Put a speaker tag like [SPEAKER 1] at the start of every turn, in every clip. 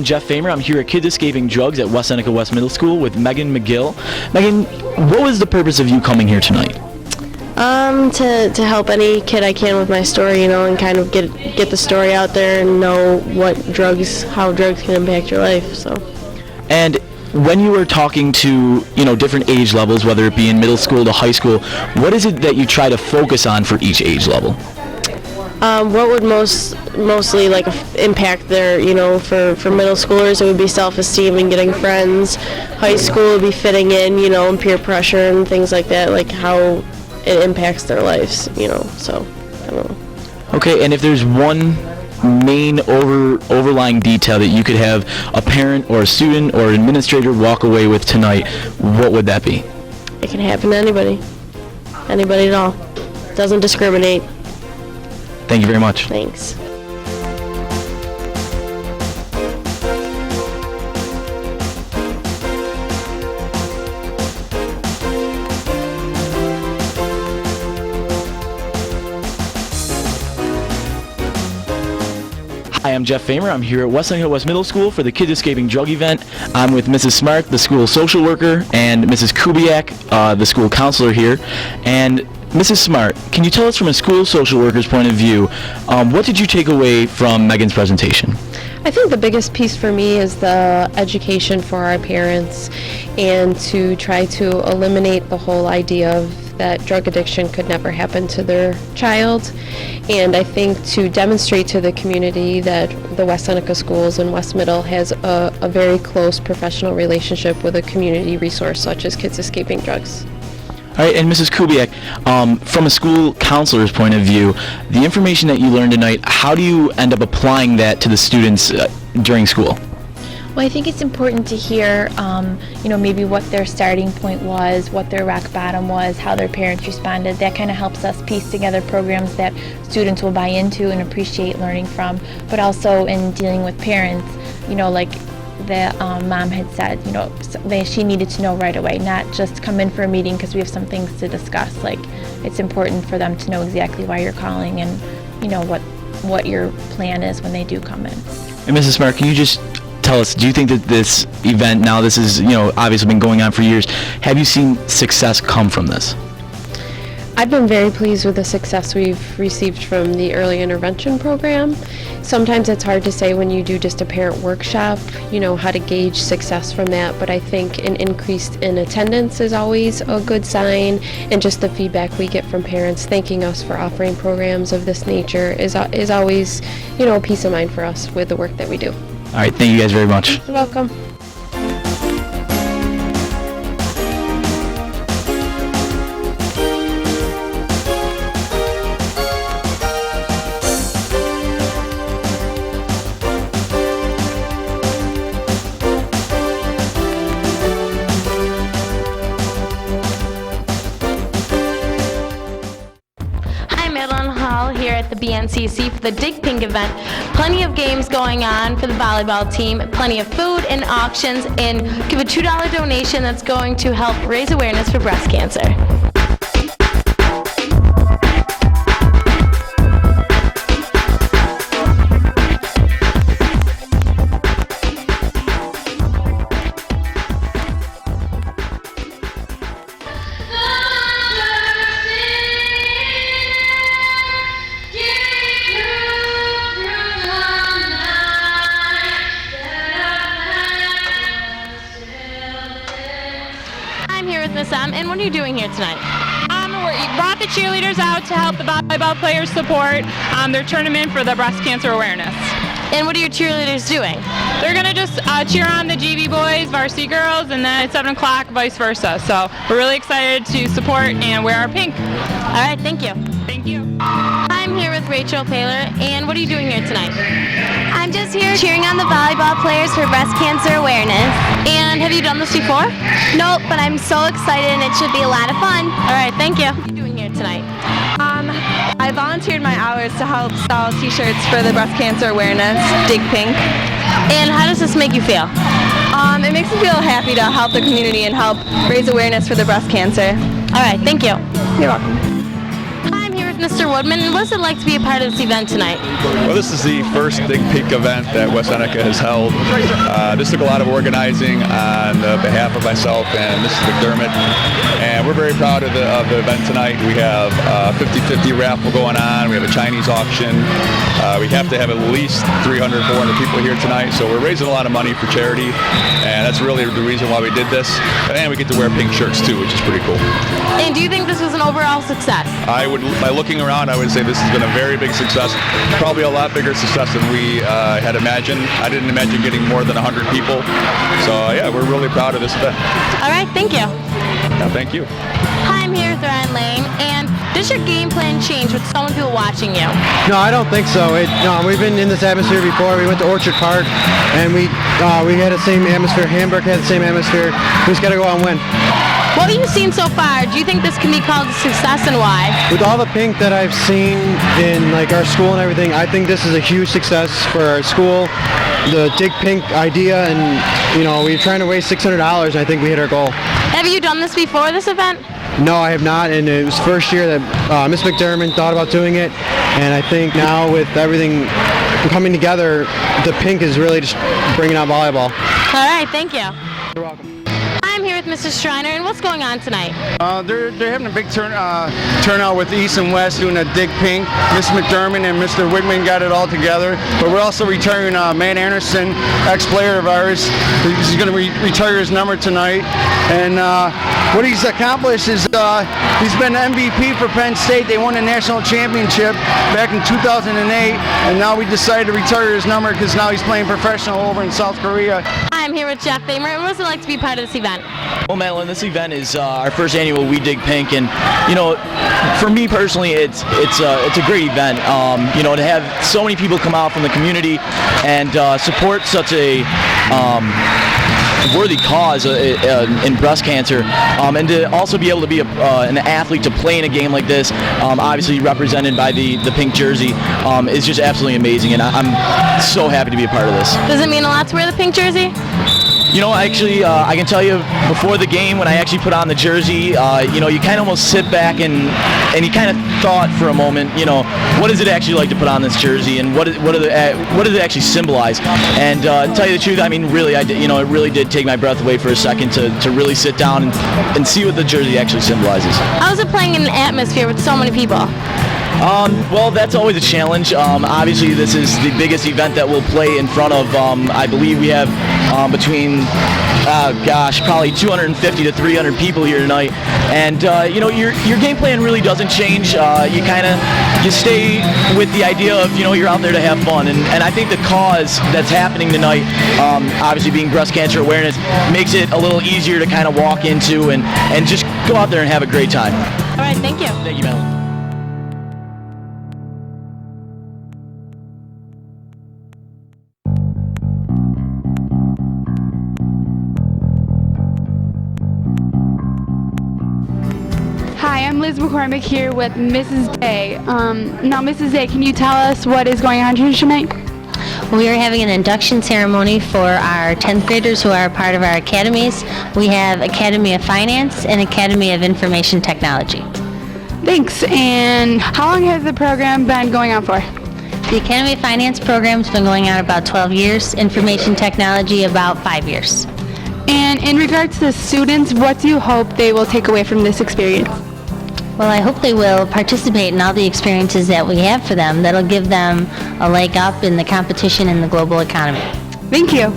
[SPEAKER 1] Jeff Famer. I'm here at Kids Escaping Drugs at West Seneca West Middle School with Megan McGill. Megan, what was the purpose of you coming here tonight?
[SPEAKER 2] To help any kid I can with my story, and kind of get the story out there and know how drugs can impact your life. So.
[SPEAKER 1] And when you were talking to, different age levels, whether it be in middle school to high school, what is it that you try to focus on for each age level?
[SPEAKER 2] What would mostly impact their, for middle schoolers, it would be self-esteem and getting friends. High school would be fitting in, and peer pressure and things like that, like how it impacts their lives, so I don't know.
[SPEAKER 1] Okay, and if there's one main overlying detail that you could have a parent or a student or an administrator walk away with tonight, what would that be?
[SPEAKER 2] It can happen to anybody at all. Doesn't discriminate.
[SPEAKER 1] Thank you very much.
[SPEAKER 2] Thanks.
[SPEAKER 1] Hi, I'm Jeff Famer. I'm here at West Seneca West Middle School for the Kids Escaping Drug event. I'm with Mrs. Smart, the school social worker, and Mrs. Kubiak, the school counselor here. And Mrs. Smart, can you tell us from a school social worker's point of view, what did you take away from Megan's presentation?
[SPEAKER 3] I think the biggest piece for me is the education for our parents and to try to eliminate the whole idea of that drug addiction could never happen to their child. And I think to demonstrate to the community that the West Seneca Schools and West Middle has a very close professional relationship with a community resource such as Kids Escaping Drugs.
[SPEAKER 1] All right, and Mrs. Kubiak, from a school counselor's point of view, the information that you learned tonight, how do you end up applying that to the students during school?
[SPEAKER 4] Well, I think it's important to hear, maybe what their starting point was, what their rock bottom was, how their parents responded. That kind of helps us piece together programs that students will buy into and appreciate learning from. But also in dealing with parents, like the mom had said, she needed to know right away, not just come in for a meeting because we have some things to discuss. Like, it's important for them to know exactly why you're calling and, what your plan is when they do come in.
[SPEAKER 1] And Mrs. Smart, can you just tell us, do you think that this event, now this is, obviously been going on for years, have you seen success come from this?
[SPEAKER 3] I've been very pleased with the success we've received from the early intervention program. Sometimes it's hard to say when you do just a parent workshop, how to gauge success from that, but I think an increase in attendance is always a good sign, and just the feedback we get from parents thanking us for offering programs of this nature is always, a peace of mind for us with the work that we do.
[SPEAKER 1] All right, thank you guys very much.
[SPEAKER 3] You're welcome.
[SPEAKER 5] Here at the BNCC for the Dig Pink event. Plenty of games going on for the volleyball team, plenty of food and auctions, and give a $2 donation that's going to help raise awareness for breast cancer. I'm here with Miss M, and what are you doing here tonight?
[SPEAKER 6] We brought the cheerleaders out to help the volleyball players support their tournament for the breast cancer awareness.
[SPEAKER 5] And what are your cheerleaders doing?
[SPEAKER 6] They're going to just cheer on the GB boys, varsity girls, and then at 7 o'clock, vice versa. So we're really excited to support and wear our pink.
[SPEAKER 5] All right, thank you.
[SPEAKER 6] Thank you.
[SPEAKER 5] I'm here with Rachel Taylor, and what are you doing here tonight?
[SPEAKER 7] I'm just here cheering on the volleyball players for breast cancer awareness.
[SPEAKER 5] And have you done this before?
[SPEAKER 7] Nope, but I'm so excited and it should be a lot of fun.
[SPEAKER 5] All right, thank you. What are you doing here tonight?
[SPEAKER 8] I volunteered my hours to help sell t-shirts for the breast cancer awareness, Dig Pink.
[SPEAKER 5] And how does this make you feel?
[SPEAKER 8] It makes me feel happy to help the community and help raise awareness for the breast cancer.
[SPEAKER 5] All right, thank you.
[SPEAKER 8] You're welcome.
[SPEAKER 5] I'm here with Mr. Woodman. What's it like to be a part of this event tonight?
[SPEAKER 9] Well, this is the first Dig Pink event that West Seneca has held. This took a lot of organizing on behalf of myself and Mrs. McDermott, and we're very proud of the event tonight. We have a 50-50 raffle going on. We have a Chinese auction. We have to have at least 300, 400 people here tonight, so we're raising a lot of money for charity, and that's really the reason why we did this. And we get to wear pink shirts too, which is pretty cool.
[SPEAKER 5] And do you think this was an overall success?
[SPEAKER 9] By looking around, I would say this has been a very big success. Probably a lot bigger success than we had imagined. I didn't imagine getting more than 100 people. So yeah, we're really proud of this event.
[SPEAKER 5] All right, thank you.
[SPEAKER 9] Yeah, thank you.
[SPEAKER 5] Hi, I'm here with Ryan Lane, and does your game plan change with so many people watching you?
[SPEAKER 10] No, I don't think so. No, we've been in this atmosphere before. We went to Orchard Park, and we had the same atmosphere. Hamburg had the same atmosphere. We just got to go out and win.
[SPEAKER 5] What have you seen so far? Do you think this can be called a success, and why?
[SPEAKER 10] With all the pink that I've seen in like our school and everything, I think this is a huge success for our school. The Dig Pink idea, and we're trying to raise $600. And I think we hit our goal.
[SPEAKER 5] Have you done this before, this event?
[SPEAKER 10] No, I have not, and it was the first year that Miss McDermott thought about doing it, and I think now with everything coming together, the pink is really just bringing out volleyball.
[SPEAKER 5] All right, thank you.
[SPEAKER 10] You're welcome.
[SPEAKER 5] I'm here with Mrs. Schreiner, and what's going on tonight?
[SPEAKER 11] They're having a big turnout with East and West doing a Dig Pink. Miss McDermott and Mr. Wigman got it all together. But we're also retiring Matt Anderson, ex-player of ours. He's going to retire his number tonight. And what he's accomplished is he's been MVP for Penn State. They won the national championship back in 2008. And now we decided to retire his number because now he's playing professional over in South Korea.
[SPEAKER 5] I'm here with Jeff Bamer, and what's it like to be part of this event?
[SPEAKER 1] Well, Madeline, this event is our first annual We Dig Pink, and for me personally, it's a great event. To have so many people come out from the community and support such a worthy cause in breast cancer, and to also be able to be an athlete to play in a game like this, obviously represented by the pink jersey, is just absolutely amazing, and I'm so happy to be a part of this.
[SPEAKER 5] Does it mean a lot to wear the pink jersey?
[SPEAKER 1] Actually, I can tell you before the game when I actually put on the jersey, you kind of almost sit back and you kind of thought for a moment, what is it actually like to put on this jersey, and what does it actually symbolize? And to tell you the truth, I mean, really, it really did take my breath away for a second to really sit down and see what the jersey actually symbolizes.
[SPEAKER 5] How is it playing in an atmosphere with so many people?
[SPEAKER 1] Well, that's always a challenge. Obviously, this is the biggest event that we'll play in front of, I believe we have between, probably 250 to 300 people here tonight. And, your game plan really doesn't change. You stay with the idea of, you're out there to have fun. And I think the cause that's happening tonight, obviously being breast cancer awareness, makes it a little easier to kind of walk into and just go out there and have a great time.
[SPEAKER 5] All right, thank you.
[SPEAKER 1] Thank you, Madeline.
[SPEAKER 12] Hi, I'm Liz McCormick here with Mrs. Day. Now, Mrs. Day, can you tell us what is going on here tonight?
[SPEAKER 13] We are having an induction ceremony for our 10th graders who are a part of our academies. We have Academy of Finance and Academy of Information Technology.
[SPEAKER 12] Thanks. And how long has the program been going on for?
[SPEAKER 13] The Academy of Finance program's been going on about 12 years, Information Technology about 5 years.
[SPEAKER 12] And in regards to the students, what do you hope they will take away from this experience?
[SPEAKER 13] Well, I hope they will participate in all the experiences that we have for them that'll give them a leg up in the competition in the global economy.
[SPEAKER 12] Thank you.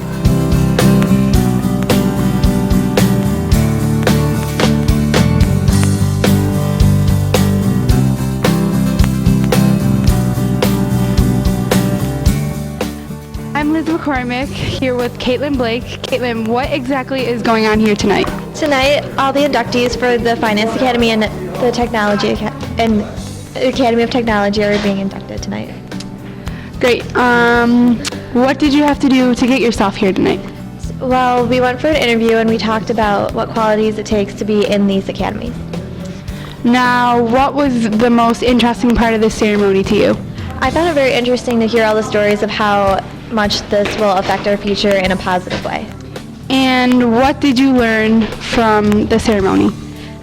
[SPEAKER 12] I'm Liz McCormick here with Caitlin Blake. Caitlin, what exactly is going on here tonight?
[SPEAKER 14] Tonight, all the inductees for the Finance Academy and the Academy of Technology are being inducted tonight.
[SPEAKER 12] Great. What did you have to do to get yourself here tonight?
[SPEAKER 14] Well, we went for an interview and we talked about what qualities it takes to be in these academies.
[SPEAKER 12] Now, what was the most interesting part of this ceremony to you?
[SPEAKER 14] I found it very interesting to hear all the stories of how much this will affect our future in a positive way.
[SPEAKER 12] And what did you learn from the ceremony?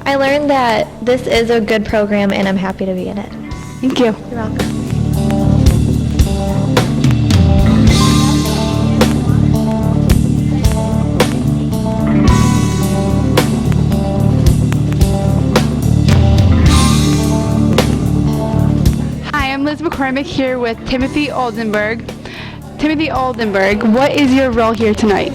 [SPEAKER 14] I learned that this is a good program and I'm happy to be in it.
[SPEAKER 12] Thank you.
[SPEAKER 14] You're welcome.
[SPEAKER 12] Hi, I'm Liz McCormick here with Timothy Oldenburg. Timothy Oldenburg, what is your role here tonight?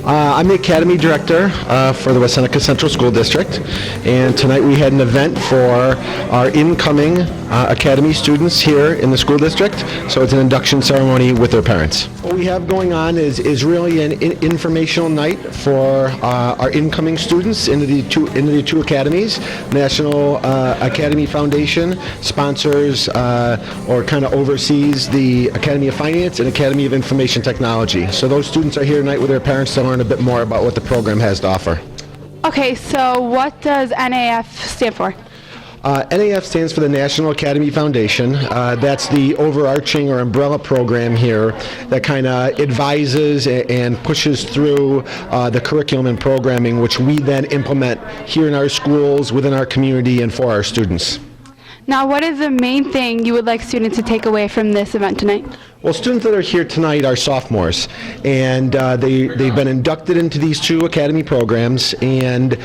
[SPEAKER 15] I'm the Academy Director for the West Seneca Central School District, and tonight we had an event for our incoming Academy students here in the school district, so it's an induction ceremony with their parents. What we have going on is really an informational night for our incoming students into the two academies. National Academy Foundation sponsors or kind of oversees the Academy of Finance and Academy of Information Technology. So those students are here tonight with their parents to learn a bit more about what the program has to offer.
[SPEAKER 12] Okay, so what does NAF stand for?
[SPEAKER 15] NAF stands for the National Academy Foundation. That's the overarching or umbrella program here that kind of advises and pushes through the curriculum and programming, which we then implement here in our schools, within our community, and for our students.
[SPEAKER 12] Now, what is the main thing you would like students to take away from this event tonight?
[SPEAKER 15] Well, students that are here tonight are sophomores, and they've been inducted into these two academy programs, and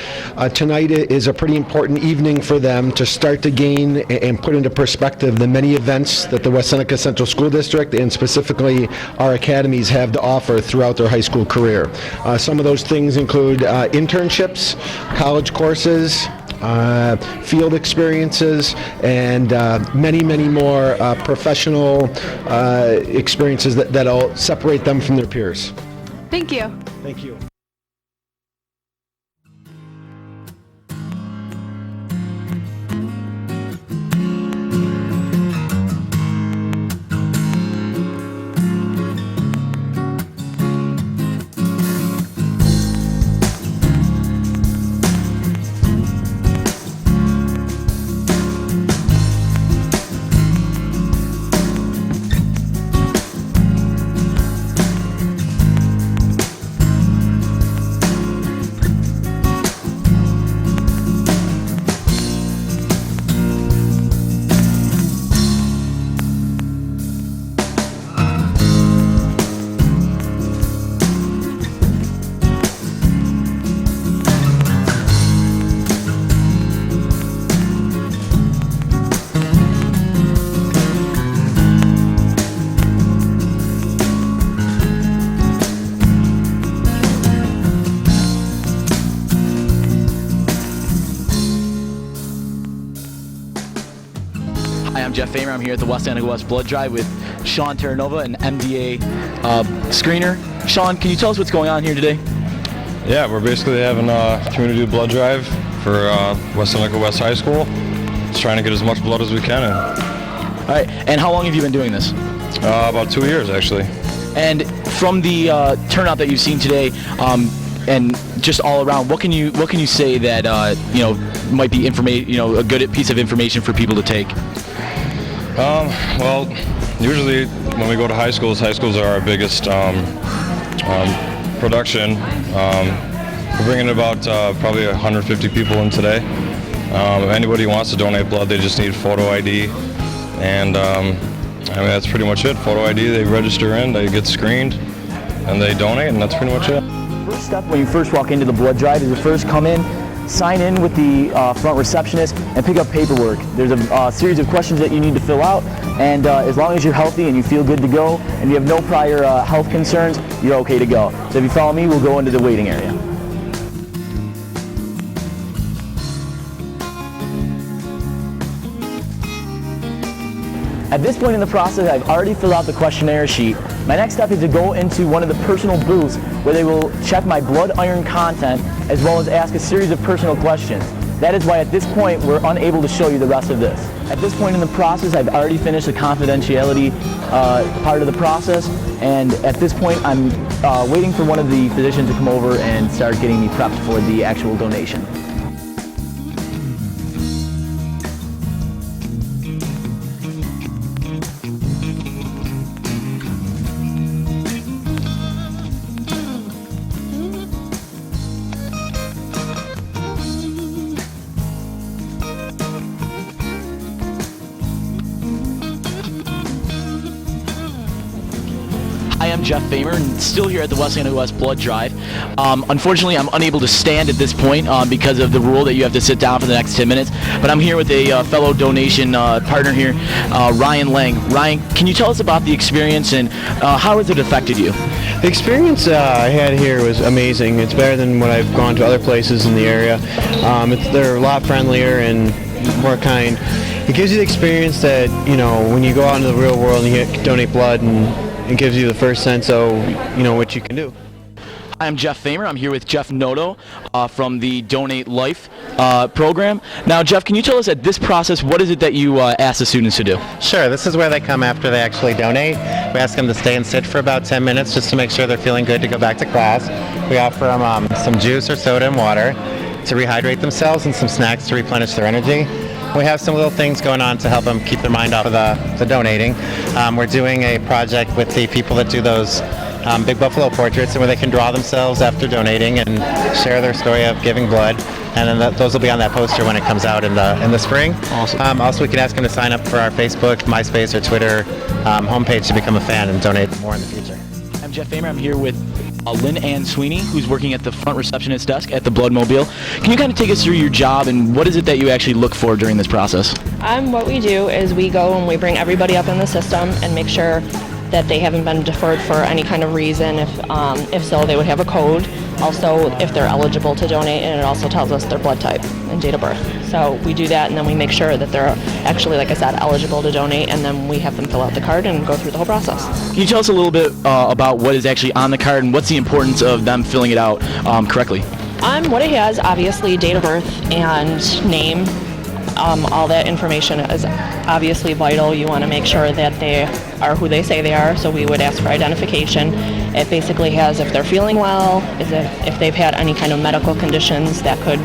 [SPEAKER 15] tonight is a pretty important evening for them to start to gain and put into perspective the many events that the West Seneca Central School District and specifically our academies have to offer throughout their high school career. Some of those things include internships, college courses, field experiences, and many more professional experiences that'll separate them from their peers.
[SPEAKER 12] Thank you.
[SPEAKER 15] Thank you.
[SPEAKER 1] Hi, I'm Jeff Famer. I'm here at the West Seneca West Blood Drive with Sean Terranova, an MDA screener. Sean, can you tell us what's going on here today?
[SPEAKER 16] Yeah, we're basically having a community blood drive for West Seneca West High School. Just trying to get as much blood as we can in.
[SPEAKER 1] All right, and how long have you been doing this?
[SPEAKER 16] About 2 years, actually.
[SPEAKER 1] And from the turnout that you've seen today, and just all around, what can you say that might be a good piece of information for people to take?
[SPEAKER 16] Well, usually when we go to high schools are our biggest production. We're bringing about probably 150 people in today. If anybody wants to donate blood, they just need photo ID, and that's pretty much it. Photo ID, they register in, they get screened, and they donate, and that's pretty much it.
[SPEAKER 1] First step when you first walk into the blood drive is to first come in, sign in with the front receptionist, and pick up paperwork. There's a series of questions that you need to fill out, and as long as you're healthy and you feel good to go, and you have no prior health concerns, you're okay to go. So if you follow me, we'll go into the waiting area. At this point in the process, I've already filled out the questionnaire sheet. My next step is to go into one of the personal booths where they will check my blood iron content as well as ask a series of personal questions. That is why at this point we're unable to show you the rest of this. At this point in the process, I've already finished the confidentiality part of the process, and at this point I'm waiting for one of the physicians to come over and start getting me prepped for the actual donation. Jeff Famer, and still here at the West Seneca West Blood Drive. Unfortunately, I'm unable to stand at this point because of the rule that you have to sit down for the next 10 minutes. But I'm here with a fellow donation partner here, Ryan Lang. Ryan, can you tell us about the experience and how has it affected you?
[SPEAKER 10] The experience I had here was amazing. It's better than what I've gone to other places in the area. They're a lot friendlier and more kind. It gives you the experience that, you know, when you go out into the real world and you donate blood, and it gives you the first sense of, you know, what you can do.
[SPEAKER 1] I'm Jeff Famer. I'm here with Jeff Noto from the Donate Life program. Now, Jeff, can you tell us at this process, what is it that you ask the students to do?
[SPEAKER 17] Sure. This is where they come after they actually donate. We ask them to stay and sit for about 10 minutes just to make sure they're feeling good to go back to class. We offer them some juice or soda and water to rehydrate themselves and some snacks to replenish their energy. We have some little things going on to help them keep their mind off of the donating. We're doing a project with the people that do those big buffalo portraits, and where they can draw themselves after donating and share their story of giving blood. And then those will be on that poster when it comes out in the spring.
[SPEAKER 1] Awesome.
[SPEAKER 17] Also, we can ask them to sign up for our Facebook, MySpace, or Twitter homepage to become a fan and donate more in the future.
[SPEAKER 1] I'm Jeff Famer. I'm here with Lynn Ann Sweeney, who's working at the front receptionist desk at the Bloodmobile. Can you kind of take us through your job and what is it that you actually look for during this process?
[SPEAKER 18] What we do is we go and we bring everybody up in the system and make sure that they haven't been deferred for any kind of reason. If so, they would have a code. Also, if they're eligible to donate, and it also tells us their blood type and date of birth. So we do that, and then we make sure that they're actually, like I said, eligible to donate, and then we have them fill out the card and go through the whole process.
[SPEAKER 1] Can you tell us a little bit about what is actually on the card and what's the importance of them filling it out correctly?
[SPEAKER 18] What it has, obviously, date of birth and name. All that information is obviously vital. You want to make sure that they are who they say they are, so we would ask for identification. It basically has if they're feeling well, if they've had any kind of medical conditions that could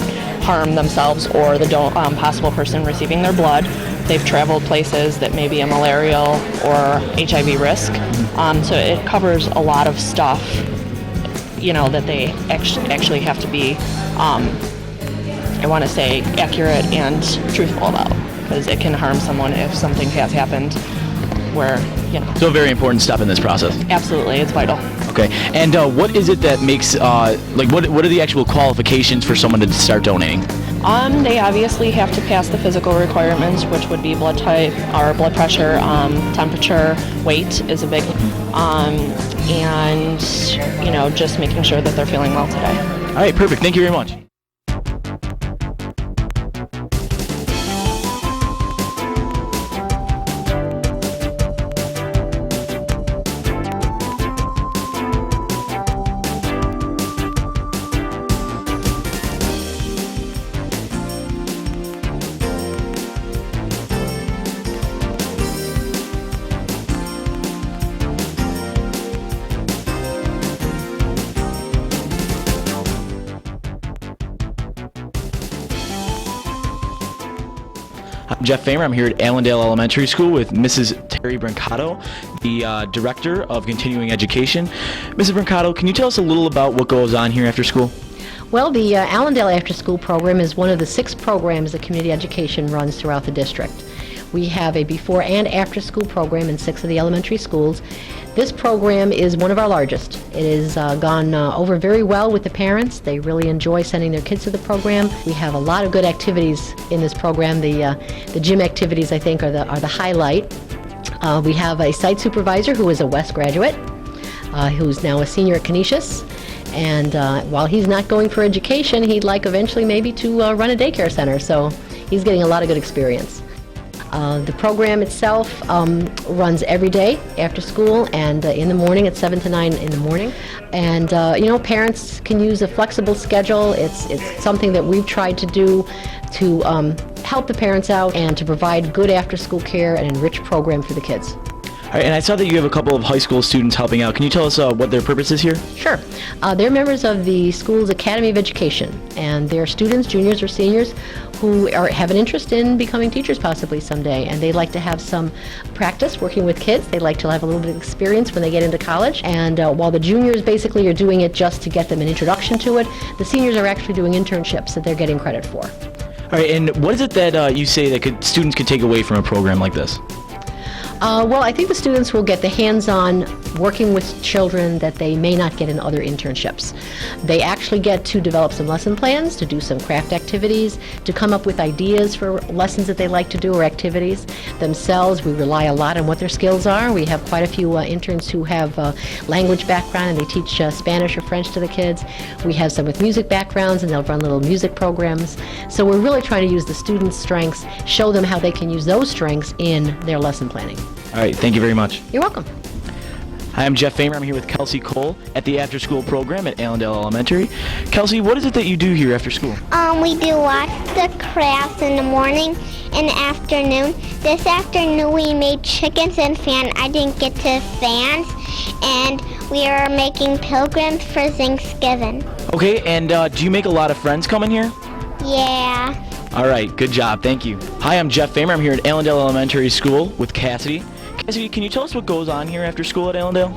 [SPEAKER 18] harm themselves or the possible person receiving their blood. They've traveled places that may be a malarial or HIV risk. So it covers a lot of stuff, you know, that they actually have to be I want to say accurate and truthful about, because it can harm someone if something has happened where, you know.
[SPEAKER 1] So very important stuff in this process.
[SPEAKER 18] Absolutely, it's vital.
[SPEAKER 1] Okay, and what is it that makes, what are the actual qualifications for someone to start donating?
[SPEAKER 18] They obviously have to pass the physical requirements, which would be blood type, or blood pressure, temperature, weight is a big, and, you know, just making sure that they're feeling well today.
[SPEAKER 1] All right, perfect. Thank you very much. I'm Jeff Famer. I'm here at Allendale Elementary School with Mrs. Terry Brancato, the Director of Continuing Education. Mrs. Brancato, can you tell us a little about what goes on here after school?
[SPEAKER 19] Well, the Allendale After School program is one of the 6 programs that community education runs throughout the district. We have a before and after school program in 6 of the elementary schools. This program is one of our largest. It has gone over very well with the parents. They really enjoy sending their kids to the program. We have a lot of good activities in this program. The gym activities, I think, are the highlight. We have a site supervisor who is a West graduate, who's now a senior at Canisius. And while he's not going for education, he'd like eventually maybe to run a daycare center. So he's getting a lot of good experience. The program itself runs every day after school and in the morning at 7 to 9 in the morning. And you know, parents can use a flexible schedule. It's something that we've tried to do to help the parents out and to provide good after-school care and enriched program for the kids.
[SPEAKER 1] All right, and I saw that you have a couple of high school students helping out. Can you tell us what their purpose is here?
[SPEAKER 19] Sure. They're members of the school's Academy of Education, and they're students, juniors or seniors, who have an interest in becoming teachers possibly someday, and they like to have some practice working with kids. They like to have a little bit of experience when they get into college, and while the juniors basically are doing it just to get them an introduction to it, the seniors are actually doing internships that they're getting credit for.
[SPEAKER 1] All right, and what is it that you say that students could take away from a program like this?
[SPEAKER 19] Well, I think the students will get the hands-on working with children that they may not get in other internships. They actually get to develop some lesson plans, to do some craft activities, to come up with ideas for lessons that they like to do or activities themselves. We rely a lot on what their skills are. We have quite a few interns who have language background and they teach Spanish or French to the kids. We have some with music backgrounds and they'll run little music programs. So we're really trying to use the students' strengths, show them how they can use those strengths in their lesson planning.
[SPEAKER 1] All right, thank you very much.
[SPEAKER 19] You're welcome.
[SPEAKER 1] Hi, I'm Jeff Famer. I'm here with Kelsey Cole at the after-school program at Allendale Elementary. Kelsey, what is it that you do here after school?
[SPEAKER 20] We do lots of crafts in the morning and afternoon. This afternoon we made chickens and fan. I didn't get to fans, and we are making pilgrims for Thanksgiving.
[SPEAKER 1] Okay, and do you make a lot of friends coming here?
[SPEAKER 20] Yeah.
[SPEAKER 1] All right, good job. Thank you. Hi, I'm Jeff Famer. I'm here at Allendale Elementary School with Cassidy. Cassidy, can you tell us what goes on here after school at Allendale?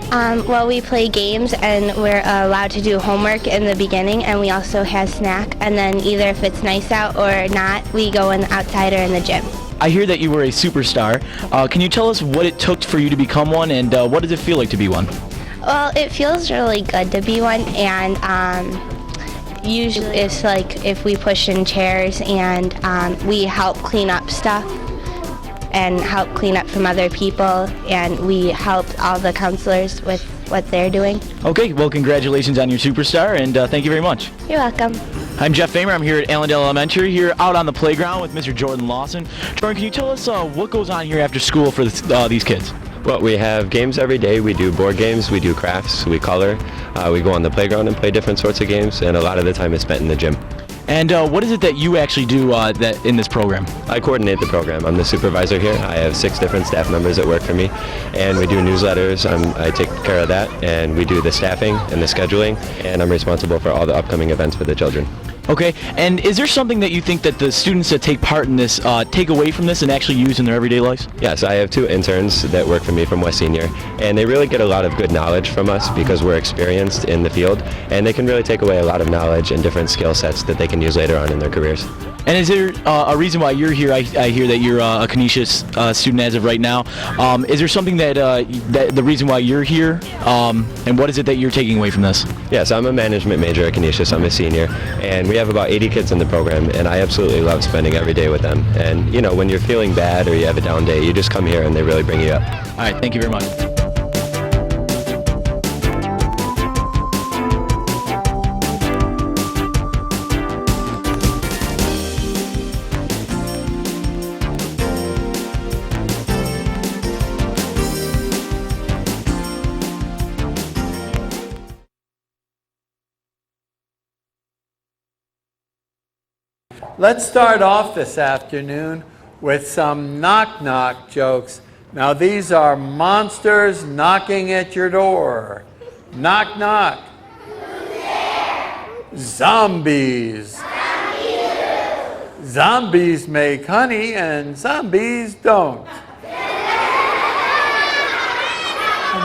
[SPEAKER 7] Well, we play games and we're allowed to do homework in the beginning, and we also have snack, and then either if it's nice out or not, we go in outside or in the gym.
[SPEAKER 1] I hear that you were a superstar. Can you tell us what it took for you to become one, and what does it feel like to be one?
[SPEAKER 7] Well, it feels really good to be one, and usually it's like if we push in chairs and we help clean up stuff and help clean up from other people, and we helped all the counselors with what they're doing.
[SPEAKER 1] Okay, well, congratulations on your superstar, and thank you very much.
[SPEAKER 7] You're welcome.
[SPEAKER 1] I'm Jeff Famer. I'm here at Allendale Elementary, here out on the playground with Mr. Jordan Lawson. Jordan, can you tell us what goes on here after school for these kids?
[SPEAKER 21] Well, we have games every day. We do board games, we do crafts, we color, we go on the playground and play different sorts of games, and a lot of the time is spent in the gym.
[SPEAKER 1] And what is it that you actually do that in this program?
[SPEAKER 21] I coordinate the program. I'm the supervisor here. I have 6 different staff members that work for me, and we do newsletters. I take care of that, and we do the staffing and the scheduling, and I'm responsible for all the upcoming events for the children.
[SPEAKER 1] Okay, and is there something that you think that the students that take part in this take away from this and actually use in their everyday lives?
[SPEAKER 21] Yes, I have 2 interns that work for me from West Senior, and they really get a lot of good knowledge from us because we're experienced in the field, and they can really take away a lot of knowledge and different skill sets that they can use later on in their careers.
[SPEAKER 1] And is there a reason why you're here? I hear that you're a Canisius student as of right now. Is there something that the reason why you're here, and what is it that you're taking away from this?
[SPEAKER 21] Yes, I'm a management major at Canisius. I'm a senior, and we have about 80 kids in the program, and I absolutely love spending every day with them. And, you know, when you're feeling bad or you have a down day, you just come here and they really bring you up.
[SPEAKER 1] All right, thank you very much.
[SPEAKER 22] Let's start off this afternoon with some knock-knock jokes. Now these are monsters knocking at your door. Knock, knock. Zombies. Zombies make honey and zombies don't.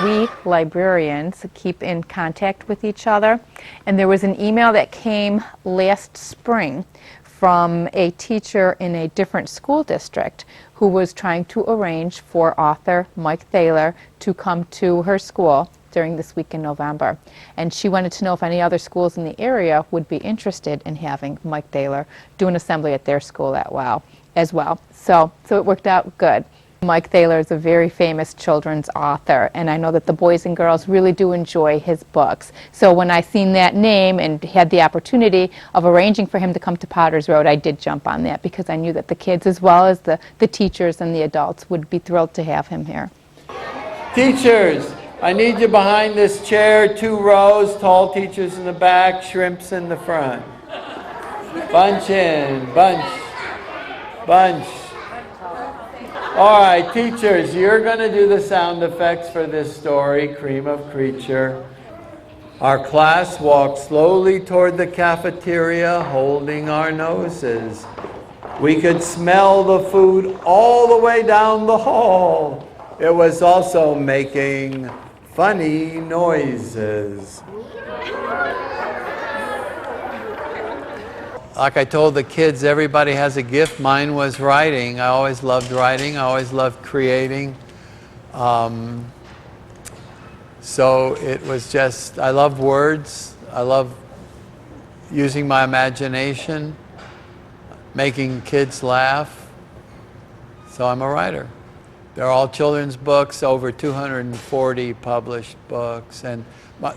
[SPEAKER 23] We librarians keep in contact with each other, and there was an email that came last spring from a teacher in a different school district who was trying to arrange for author Mike Thaler to come to her school during this week in November. And she wanted to know if any other schools in the area would be interested in having Mike Thaler do an assembly at their school as well. So it worked out good. Mike Thaler is a very famous children's author, and I know that the boys and girls really do enjoy his books. So when I seen that name and had the opportunity of arranging for him to come to Potter's Road, I did jump on that because I knew that the kids as well as the teachers and the adults would be thrilled to have him here.
[SPEAKER 22] Teachers, I need you behind this chair, 2 rows, tall teachers in the back, shrimps in the front. Bunch in, bunch, bunch. All right, teachers, you're going to do the sound effects for this story, Cream of Creature. Our class walked slowly toward the cafeteria, holding our noses. We could smell the food all the way down the hall. It was also making funny noises. Like I told the kids, everybody has a gift. Mine was writing. I always loved writing. I always loved creating. So it was just, I love words. I love using my imagination, making kids laugh. So I'm a writer. They're all children's books, over 240 published books. And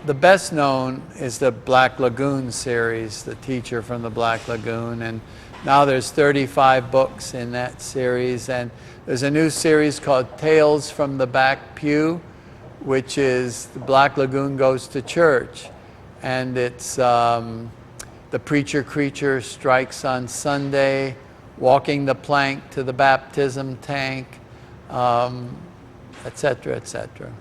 [SPEAKER 22] the best known is the Black Lagoon series, The Teacher from the Black Lagoon. And now there's 35 books in that series. And there's a new series called Tales from the Back Pew, which is the Black Lagoon Goes to Church. And it's the preacher creature strikes on Sunday, walking the plank to the baptism tank, et cetera, et cetera.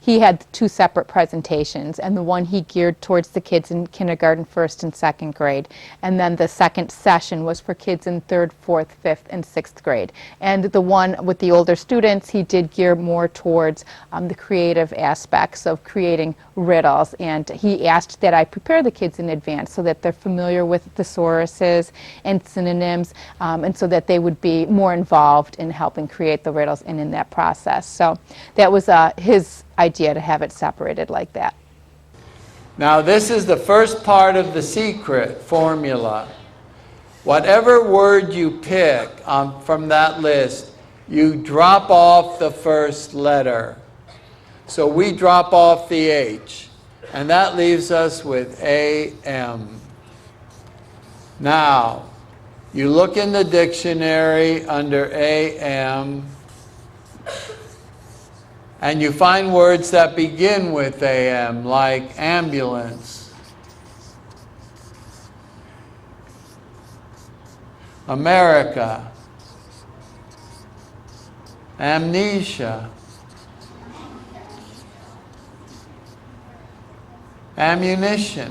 [SPEAKER 23] He had 2 separate presentations, and the one he geared towards the kids in kindergarten, 1st and 2nd grade. And then the second session was for kids in 3rd, 4th, 5th, and 6th grade. And the one with the older students, he did gear more towards the creative aspects of creating riddles. And he asked that I prepare the kids in advance so that they're familiar with thesauruses and synonyms, and so that they would be more involved in helping create the riddles and in that process. So that was his idea to have it separated like that.
[SPEAKER 22] Now this is the first part of the secret formula. Whatever word you pick from that list, you drop off the first letter. So we drop off the H, and that leaves us with AM. Now, you look in the dictionary under AM, and you find words that begin with AM, like ambulance, America, amnesia, ammunition.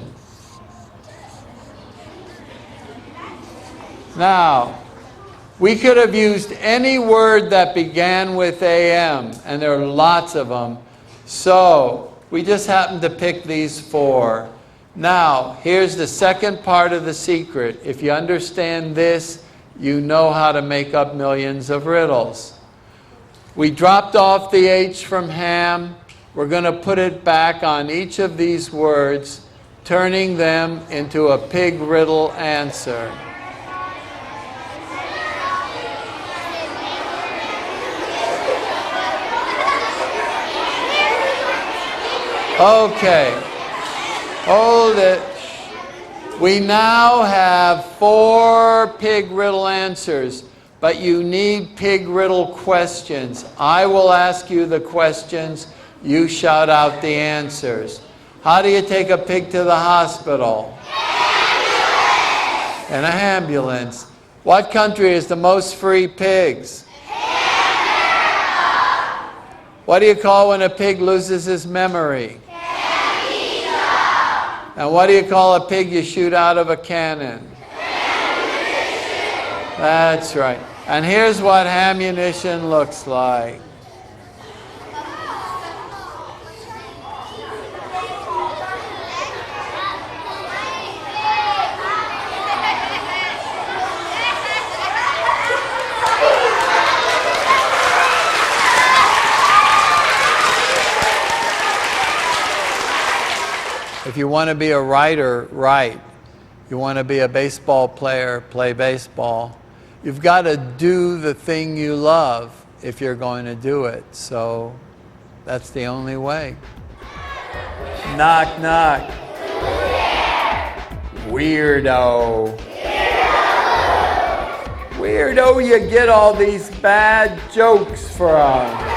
[SPEAKER 22] Now, we could have used any word that began with AM, and there are lots of them. So we just happened to pick these 4. Now, here's the second part of the secret. If you understand this, you know how to make up millions of riddles. We dropped off the H from ham. We're going to put it back on each of these words, turning them into a pig riddle answer. Okay, hold it. We now have 4 pig riddle answers, but you need pig riddle questions. I will ask you the questions, you shout out the answers. How do you take a pig to the hospital? Ambulance. In an ambulance. What country has the most free pigs? Canada. What do you call when a pig loses his memory? And what do you call a pig you shoot out of a cannon? Ammunition. That's right. And here's what ammunition looks like. If you want to be a writer, write. You want to be a baseball player, play baseball. You've got to do the thing you love if you're going to do it. So that's the only way. Knock, knock. Weirdo. Weirdo you get all these bad jokes from.